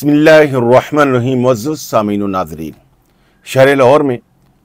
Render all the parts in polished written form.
बिस्मिल्लाहिर्रहमानिर्रहीम। मुअज़्ज़ज़ सामीन व नाज़रीन, शहर लाहौर में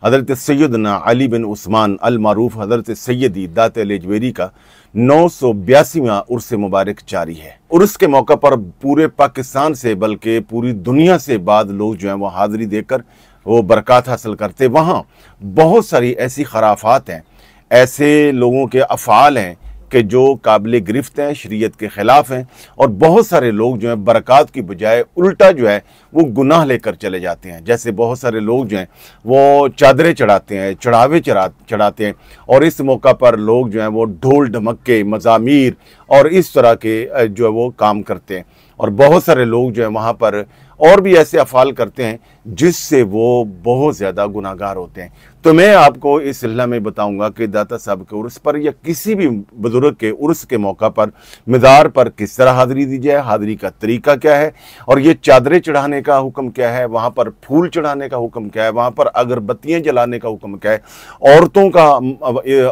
हज़रत सैयदना अली बिन उस्मान अल मारूफ हज़रत सैयदी दात अल-अजवेरी का 982वां उर्स मुबारक जारी है। उर्स के मौका पर पूरे पाकिस्तान से बल्कि पूरी दुनिया से बाद लोग जो हैं वो हाज़िरी देकर वो बरक़ात हासिल करते। वहाँ बहुत सारी ऐसी खराफात हैं, ऐसे लोगों के अफ़आल हैं कि जो काबिल गिरफ्त हैं, शरीयत के ख़िलाफ़ हैं, और बहुत सारे लोग जो हैं बरक़ात की बजाय उल्टा जो है वो गुनाह लेकर चले जाते हैं। जैसे बहुत सारे लोग जो हैं वो चादरें चढ़ाते हैं, चढ़ावे चढ़ाते हैं, और इस मौका पर लोग जो हैं वो ढोल ढमक्के, मज़ामीर और इस तरह के जो है वो काम करते हैं। और बहुत सारे लोग जो है वहाँ पर और भी ऐसे अफ़ाल करते हैं जिससे वो बहुत ज़्यादा गुनाहगार होते हैं। तो मैं आपको इस सिलसिले में बताऊंगा कि दाता साहब के उर्स पर या किसी भी बुजुर्ग के उर्स के मौका पर मज़ार पर किस तरह हाज़िरी दी जाए, हाज़िरी का तरीका क्या है, और ये चादरें चढ़ाने का हुक्म क्या है, वहाँ पर फूल चढ़ाने का हुक्म क्या है, वहाँ पर अगरबत्तियाँ जलाने का हुक्म क्या है, औरतों का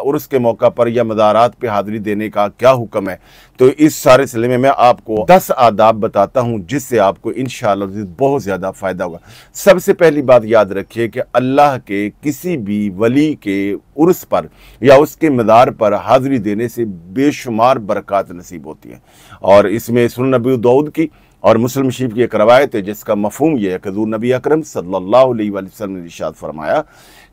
उर्स के मौका पर या मज़ारात पर हाज़िरी देने का क्या हुक्म है। तो इस सारे सिलसिले में मैं आपको 10 आदाब बताता हूँ जिससे आपको इंशाअल्लाह बहुत ज़्यादा फ़ायदा होगा। सबसे पहली बात याद रखिए कि अल्लाह के किसी भी वली के उर्स पर या उसके मज़ार पर हाज़िरी देने से बेशुमार बरक़ात नसीब होती है। और इसमें सुनन नबी दाऊद की और मुस्लिम शरीफ की एक रवायत है जिसका मफ़हूम यह है कि हुज़ूर नबी अकरम सल्लल्लाहु अलैहि वसल्लम ने इरशाद फरमाया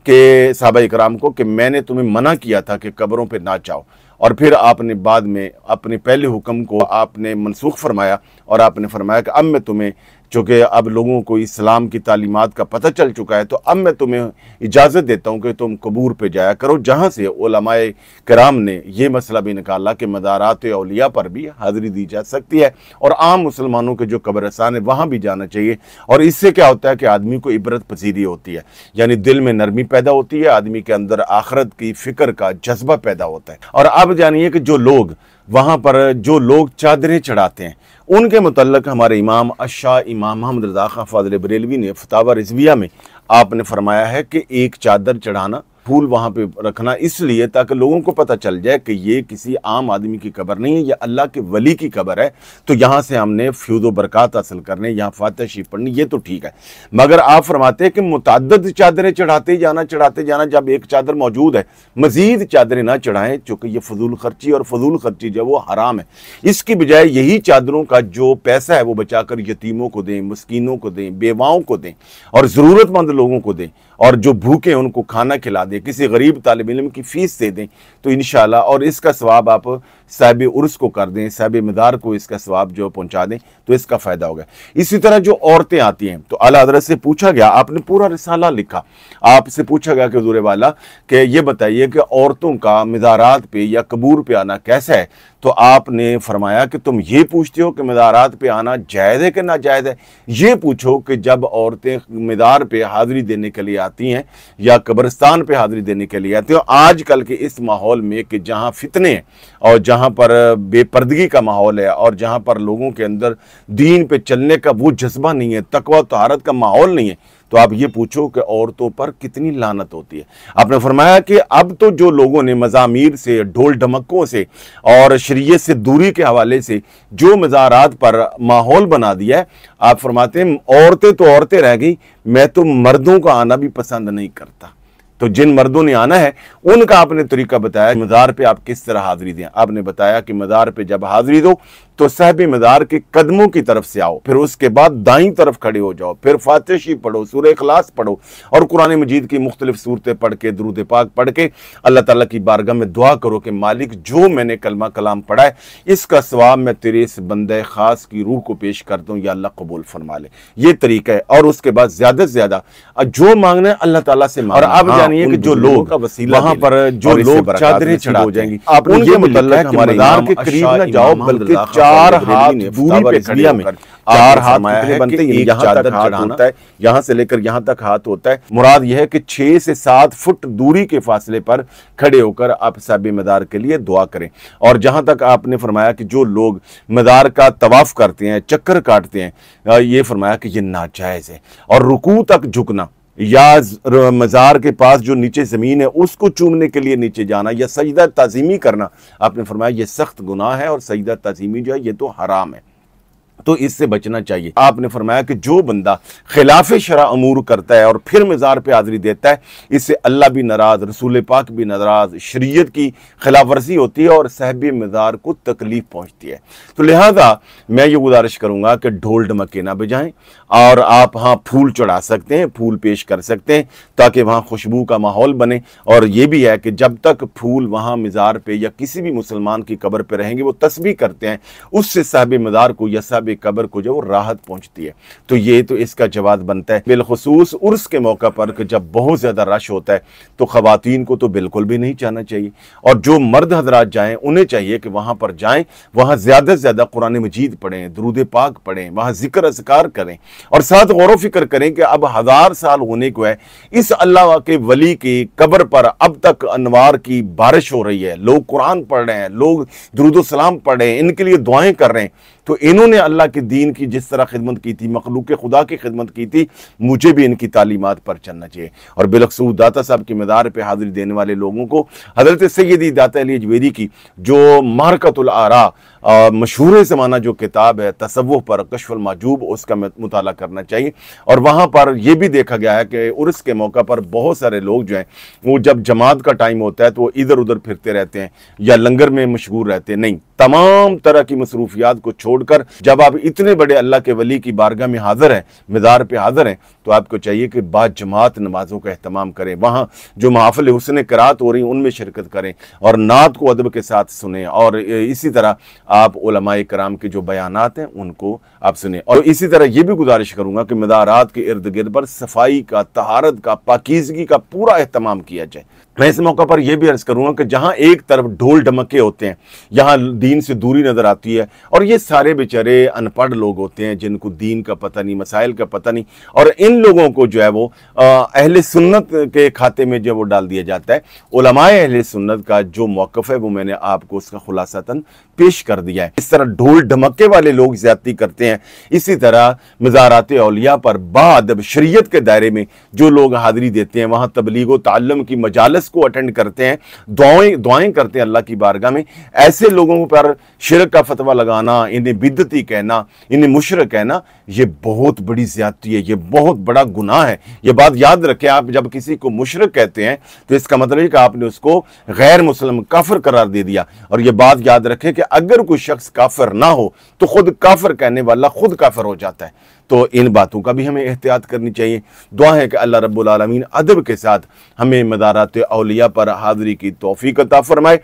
कि सहाबा इकराम को कि मैंने तुम्हें मना किया था कि कब्रों पे ना जाओ, और फिर आपने बाद में अपने पहले हुक्म को आपने मनसूख फरमाया और आपने फरमाया कि अब मैं तुम्हें, चूँकि अब लोगों को इस्लाम की तालीमात का पता चल चुका है, तो अब मैं तुम्हें इजाज़त देता हूँ कि तुम कबूर पे जाया करो, जहाँ से उलमाए किराम ने ये मसला भी निकाला कि मज़ारात औलिया पर भी हाज़िरी दी जा सकती है, और आम मुसलमानों के जो कब्रिस्तान है वहाँ भी जाना चाहिए। और इससे क्या होता है कि आदमी को इबरत पसीरी होती है, यानी दिल में नरमी पैदा होती है, आदमी के अंदर आखरत की फ़िक्र का जज्बा पैदा होता है। और अब जानिए कि जो लोग वहाँ पर जो लोग चादरें चढ़ाते हैं उनके मुतल्लक हमारे इमाम अशा इमाम मोहम्मद रज़ा खां फ़ाज़िल बरेलवी ने फतावा रिज़विया में आपने फरमाया है कि एक चादर चढ़ाना, फूल वहाँ पे रखना, इसलिए ताकि लोगों को पता चल जाए कि ये किसी आम आदमी की कब्र नहीं है, यह अल्लाह के वली की कब्र है। तो यहाँ से हमने फ्यूज़ व बरक़ात हासिल करने, यहाँ फातिहा शरीफ पढ़नी, ये तो ठीक है। मगर आप फरमाते हैं कि मुतअद्दिद चादरें चढ़ाते जाना, जब एक चादर मौजूद है मज़ीद चादरें ना चढ़ाएँ, चूँकि ये फजूल खर्ची, और फजूल खर्ची जो वो हराम है। इसकी बजाय यही चादरों का जो पैसा है वो बचाकर यतीमों को दें, मस्कीनों को दें, बेवाओं को दें, और ज़रूरतमंद लोगों को दें, और जो भूखे हैं उनको खाना खिला दें, किसी गरीब तालिब इल्म की फ़ीस दे दें, तो इंशाअल्लाह, और इसका सवाब आप साहिब उर्स को कर दें, साहिब मदार को इसका सवाब जो पहुंचा दें, तो इसका फ़ायदा होगा। इसी तरह जो औरतें आती हैं, तो आला हज़रत से पूछा गया, आपने पूरा रिसाला लिखा, आपसे पूछा गया कि हुज़ूर वाला कि ये बताइए कि औरतों का मज़ारात पे या कबूर पे आना कैसा है। तो आपने फरमाया कि तुम ये पूछते हो कि मज़ारात पे आना जायज़ है कि नाजायज़ है, ये पूछो कि जब औरतें मज़ार पे हाज़िरी देने के लिए आती हैं या कब्रिस्तान पे हाज़िरी देने के लिए आती हैं, आजकल के इस माहौल में कि जहाँ फितने हैं और जहाँ पर बेपर्दगी का माहौल है और जहाँ पर लोगों के अंदर दीन पे चलने का वो जज्बा नहीं है, तकवा तहारत का माहौल नहीं है, तो आप ये पूछो कि औरतों पर कितनी लानत होती है। आपने फरमाया कि अब तो जो लोगों ने मज़ामीर से, ढोल ढमक्कों से और शरीयत से दूरी के हवाले से जो मज़ारात पर माहौल बना दिया है, आप फरमाते हैं औरतें तो औरतें रह गई, मैं तो मर्दों का आना भी पसंद नहीं करता। तो जिन मर्दों ने आना है उनका आपने तरीका बताया, मज़ार पे आप किस तरह हाज़िरी दें। आपने बताया कि मज़ार पे जब हाज़िरी दो तो साहिब मज़ार के कदमों की तरफ से आओ, फिर उसके बाद दाईं तरफ खड़े हो जाओ, फिर फातिहा शरीफ पढ़ो, सूरह इखलास पढ़ो, और कुरान मजीद की मुख्तलिफ सूरतें पढ़ के, दुरूद पाक पढ़ के अल्लाह ताला की बारगाह में दुआ करो कि मालिक जो मैंने कलमा कलाम पढ़ा है इसका सवाब मैं तेरे इस बंदे ख़ास की रूह को पेश करता हूँ, या अल्लाह कबूल फरमा ले। ये तरीका है। और उसके बाद ज़्यादा से ज़्यादा जो मांगना है अल्लाह ताला से मांगना। और अब जानिए कि जो लोग का वसीला वहाँ पर जो लोग चादरें चढ़ा हो जाएंगी, उनके मुतल्लिक़ हमारे मज़ार के करीब न जाओ, बल्कि 4 हाथ दूरी पे खड़े होकर, 4 हाथ कितने बनते हैं, यहाँ तक हाथ होता है, यहाँ से लेकर यहाँ तक हाथ होता है। मुराद यह है कि 6 से 7 फुट दूरी के फासले पर खड़े होकर आप साहिब मज़ार के लिए दुआ करें। और जहाँ तक आपने फरमाया कि जो लोग मज़ार का तवाफ़ करते हैं, चक्कर काटते हैं, ये फरमाया कि ये नाजायज़ है। और रुकू तक झुकना या मज़ार के पास जो नीचे ज़मीन है उसको चूमने के लिए नीचे जाना या सजदा ताज़ीमी करना, आपने फरमाया ये सख्त गुनाह है, और सजदा ताज़ीमी जो है ये तो हराम है। तो इससे बचना चाहिए। आपने फरमाया कि जो बंदा खिलाफ शरा अमूर करता है और फिर मज़ार पे हाज़िरी देता है, इससे अल्लाह भी नाराज़, रसूल पाक भी नाराज़, शरीयत की खिलाफ वर्जी होती है और साहिब मज़ार को तकलीफ पहुँचती है। तो लिहाजा मैं ये गुजारिश करूँगा कि ढोल ढमक्के ना बजाएं और आप हाँ फूल चढ़ा सकते हैं, फूल पेश कर सकते हैं ताकि वहाँ खुशबू का माहौल बने। और ये भी है कि जब तक फूल वहाँ मज़ार पे या किसी भी मुसलमान की कब्र पे रहेंगे, वो तस्बीह करते हैं, उससे साहिब मज़ार को या साहिब कब्र को जो राहत पहुँचती है। तो ये तो इसका जवाब बनता है। बिलखुसूस उर्स के मौका पर कि जब बहुत ज़्यादा रश होता है तो ख़वातीन को तो बिल्कुल भी नहीं जाना चाहिए, और जो मर्द हजरात जाएँ उन्हें चाहिए कि वहाँ पर जाएँ, वहाँ ज़्यादा से ज़्यादा कुरान मजीद पढ़ें, दुरूद पाक पढ़ें, वहाँ जिक्र अज़कार करें और साथ गौर फिक्र करें कि अब 1000 साल होने को है, इस अल्लाह के वली की कब्र पर अब तक अनवार की बारिश हो रही है, लोग कुरान पढ़ रहे हैं, लोग दुरूद सलाम पढ़ रहे हैं, इनके लिए दुआएं कर रहे हैं। तो इन्होंने अल्लाह के दीन की जिस तरह खिदमत की थी, मखलूक खुदा की खिदमत की थी, मुझे भी इनकी तालीमात पर चलना चाहिए। और बिलखसूस दाता साहब की मदार पर हाजिरी देने वाले लोगों को हज़रत सैयदी दाता अली अजवेरी की जो मारकतुल आरा मशहूर ज़माना जो किताब है तसव्वुफ़ पर, कश्फुल माजूब, उसका मुताला करना चाहिए। और वहाँ पर यह भी देखा गया है कि उर्स के मौका पर बहुत सारे लोग जो हैं वो जब जमात का टाइम होता है तो वो इधर उधर फिरते रहते हैं या लंगर में मशगूल रहते हैं। नहीं, तमाम तरह की मसरूफियात को छोड़कर जब आप इतने बड़े अल्लाह के वली की बारगाह में हाजिर हैं, मज़ार पे हाजिर हैं, तो आपको चाहिए कि बाद जमात नमाज़ों का अहतमाम करें, वहाँ जो महफ़िल हुस्न क़रात हो रही उनमें शिरकत करें और नात को अदब के साथ सुने। और इसी तरह आप उलमाए कराम के जो बयानात हैं उनको आप सुने। और इसी तरह ये भी गुजारिश करूँगा कि मज़ारात के इर्द गिर्द पर सफाई का, तहारत का, पाकीज़गी का पूरा एहतमाम किया जाए। मैं इस मौका पर यह भी अर्ज़ करूँगा कि जहाँ एक तरफ ढोल ढमक्के होते हैं, यहाँ दीन से दूरी नज़र आती है, और ये सारे बेचारे अनपढ़ लोग होते हैं जिनको दीन का पता नहीं, मसाइल का पता नहीं, और इन लोगों को जो है वो अहले सुन्नत के खाते में जो वो डाल दिया जाता है। उलमाए अहले सुन्नत का जो मौक़िफ़ है वो मैंने आपको उसका खुलासतन पेश कर दिया है। इस तरह ढोल ढमक्के वाले लोग ज़्यादती करते हैं। इसी तरह मज़ारात औलिया पर बाअदब शरीयत के दायरे में जो लोग हाज़िरी देते हैं, वहाँ तबलीग व ताल्लुम की मजालिस को अटेंड करते हैं, दुआएं करते हैं अल्लाह की बारगाह में, ऐसे लोगों पर शिरक का फतवा लगाना, इन्हें बिदती कहना, इन्हें मुशरिक कहना, ये बहुत बड़ी ज़्यादती है, ये बहुत बड़ा गुनाह है। ये बात याद रखें, आप जब किसी को मुशरिक कहते हैं तो इसका मतलब है कि आपने उसको गैर मुस्लिम काफिर करार दे दिया। और ये बात याद रखें कि अगर कोई शख्स काफिर ना हो तो खुद काफिर कहने वाला खुद काफिर हो जाता है। तो इन बातों का भी हमें एहतियात करनी चाहिए। दुआ है कि अल्लाह रब्बुल आलमीन अदब के साथ हमें मज़ारात औलिया पर हाज़िरी की तौफीक अता फरमाए